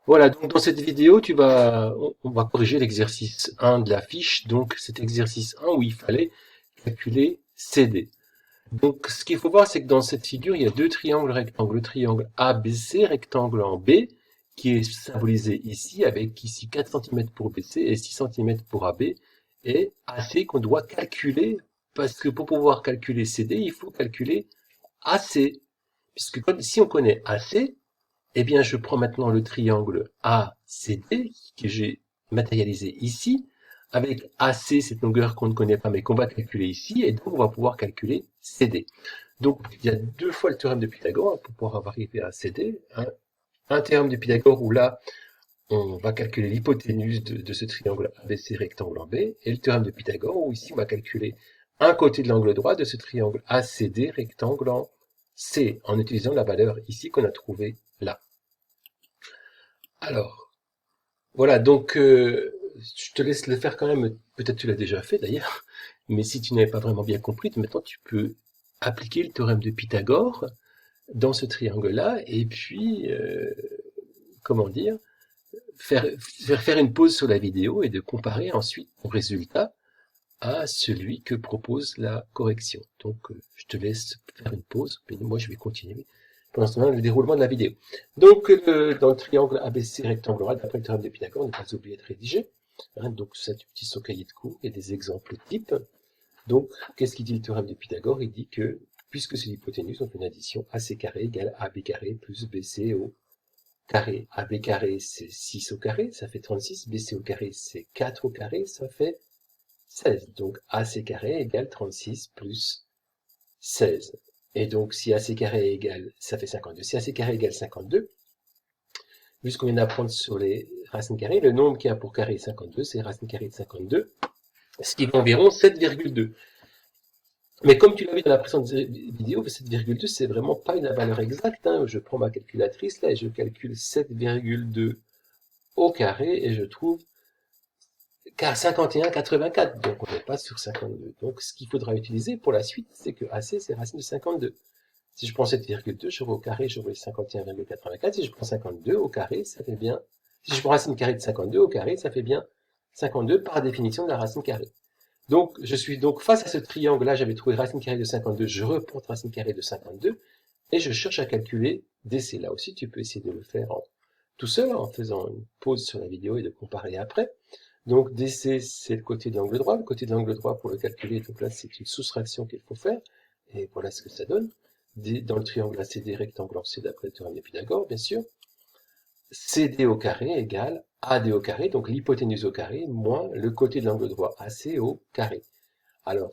Voilà, donc dans cette vidéo, on va corriger l'exercice 1 de la fiche, donc cet exercice 1 où il fallait calculer CD. Donc ce qu'il faut voir, c'est que dans cette figure, il y a deux triangles rectangles. Le triangle ABC, rectangle en B, qui est symbolisé ici, avec ici 4 cm pour BC et 6 cm pour AB, et AC qu'on doit calculer, parce que pour pouvoir calculer CD, il faut calculer AC. Puisque si on connaît AC, eh bien, je prends maintenant le triangle ACD que j'ai matérialisé ici, avec AC, cette longueur qu'on ne connaît pas mais qu'on va calculer ici, et donc on va pouvoir calculer CD. Donc, il y a deux fois le théorème de Pythagore pour pouvoir arriver à CD. Un théorème de Pythagore où là, on va calculer l'hypoténuse de ce triangle ABC rectangle en B, et le théorème de Pythagore où ici on va calculer un côté de l'angle droit de ce triangle ACD rectangle en C, en utilisant la valeur ici qu'on a trouvée là. Alors, voilà, donc je te laisse le faire quand même, peut-être tu l'as déjà fait d'ailleurs, mais si tu n'avais pas vraiment bien compris, maintenant tu peux appliquer le théorème de Pythagore dans ce triangle-là, et puis, comment dire, faire une pause sur la vidéo et de comparer ensuite ton résultat à celui que propose la correction. Donc, je te laisse faire une pause, mais moi je vais continuer pendant ce temps le déroulement de la vidéo. Donc, dans le triangle ABC rectangle, d'après le théorème de Pythagore, ne pas oublier de rédiger. Donc, ça, tu utilises ton cahier de cours et des exemples types. Donc, qu'est-ce qu'il dit le théorème de Pythagore? Il dit que, puisque c'est l'hypoténuse, donc une addition AC carré égale AB carré plus BC au carré. AB carré, c'est 6 au carré, ça fait 36. BC au carré, c'est 4 au carré, ça fait 16. Donc AC carré égale 36 plus 16. Et donc si AC carré égale, ça fait 52. Si AC carré égale 52, vu ce qu'on vient d'apprendre sur les racines carrées, le nombre qui a pour carré 52, c'est racine carrée de 52, ce qui est environ 7,2. Mais comme tu l'as vu dans la précédente vidéo, 7,2, c'est vraiment pas une valeur exacte. Je prends ma calculatrice là et je calcule 7,2 au carré et je trouve 51,84. Donc on n'est pas sur 52. Donc ce qu'il faudra utiliser pour la suite, c'est que AC, c'est racine de 52. Si je prends 7,2, je vais au carré, je vais 51,84. Si je prends 52 au carré, ça fait bien... Si je prends racine carrée de 52 au carré, ça fait bien 52 par définition de la racine carrée. Donc, je suis donc face à ce triangle-là, j'avais trouvé racine carrée de 52, je reporte racine carrée de 52, et je cherche à calculer DC. Là aussi, tu peux essayer de le faire tout seul, en faisant une pause sur la vidéo et de comparer après. Donc, DC, c'est le côté de l'angle droit. Le côté de l'angle droit, pour le calculer, donc là, c'est une soustraction qu'il faut faire, et voilà ce que ça donne. Dans le triangle ACD rectangle en C d'après le théorème de Pythagore, bien sûr. CD au carré égale AD au carré, donc l'hypoténuse au carré, moins le côté de l'angle droit AC au carré. Alors,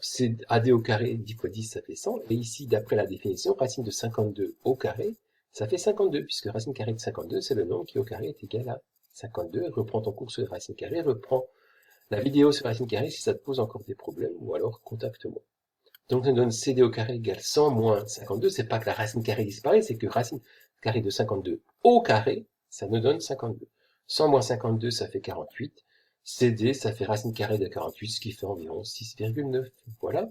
AD au carré, 10 fois 10, ça fait 100. Et ici, d'après la définition, racine de 52 au carré, ça fait 52, puisque racine carrée de 52, c'est le nombre qui au carré est égal à 52. Reprends ton cours sur les racines carrées, reprends la vidéo sur racine carrée si ça te pose encore des problèmes, ou alors contacte-moi. Donc, ça nous donne CD au carré égale 100 moins 52. C'est pas que la racine carrée disparaît, c'est que racine carrée de 52 au carré, ça nous donne 52. 100 moins 52, ça fait 48. CD, ça fait racine carrée de 48, ce qui fait environ 6,9. Voilà.